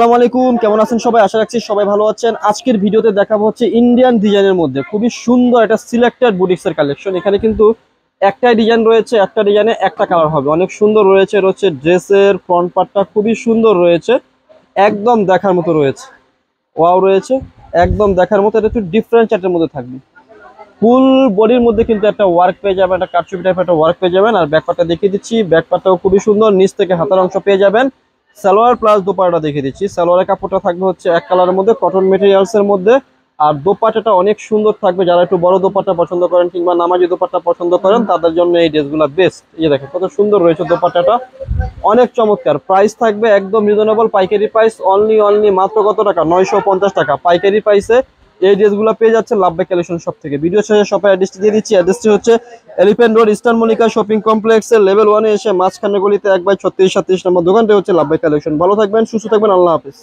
আসসালামু আলাইকুম, কেমন আছেন সবাই? আশা রাখছি সবাই ভালো আছেন। আজকের ভিডিওতে দেখাবো হচ্ছে ইন্ডিয়ান ডিজাইনের মধ্যে খুবই সুন্দর একটা সিলেক্টেড বুটিক্সের কালেকশন। এখানে কিন্তু একটাই ডিজাইন রয়েছে, একটা ডিজাইনে একটা কালার হবে, অনেক সুন্দর রয়েছে ড্রেসের ফ্রন্ট পার্টটা খুবই সুন্দর রয়েছে, একদম দেখার মতো রয়েছে, ওয়াও রয়েছে, একদম দেখার মতো। এটা একটু ডিফারেন্ট চার্টের মধ্যে থাকবে। ফুল বডির মধ্যে কিন্তু একটা ওয়ার্ক পেয়ে যাবেন, একটা কাটছুপি টাইপের একটা ওয়ার্ক পেয়ে যাবেন। আর ব্যাকপার্টটা দেখিয়ে দিচ্ছি, ব্যাকপার্টটাও খুবই সুন্দর, নিচ থেকে হাতার অংশ পেয়ে যাবেন। সালোয়ার প্লাস দোপাট্টা দেখিয়ে দিচ্ছি। সালোয়ারের কাপড়টা থাকবে হচ্ছে এক কালারের মধ্যে, কটন মেটেরিয়ালস এর মধ্যে। আর দোপাট্টাটা অনেক সুন্দর থাকবে, যারা একটু বড় দোপাট্টা পছন্দ করেন কিংবা নামাজি দোপাট্টা পছন্দ করেন তাদের জন্য এই ড্রেসগুলো বেস্ট। এই দেখেন কত সুন্দর রয়েছে দোপাট্টাটা, অনেক চমৎকার। প্রাইস থাকবে একদম রিজনেবল, পাইকারি প্রাইস অনলি মাত্র কত টাকা? 950 টাকা পাইকারি প্রাইসে এই ড্রেসগুলো পেয়ে যাচ্ছে লাভবাই কালেকশন শপ থেকে। ভিডিও শেষে শপের অ্যাড্রেসটি দিয়ে দিচ্ছি। অ্যাড্রেসটি হচ্ছে elephant road, eastern Mallika shopping কমপ্লেক্সের লেভেল 1-এ এসে মাঝখানে গলিতে 1/36-37 নম্বর দোকানটা হচ্ছে লাভবাই কালেকশন। ভালো থাকবেন, সুস্থ থাকবেন, আল্লাহ হাফেজ।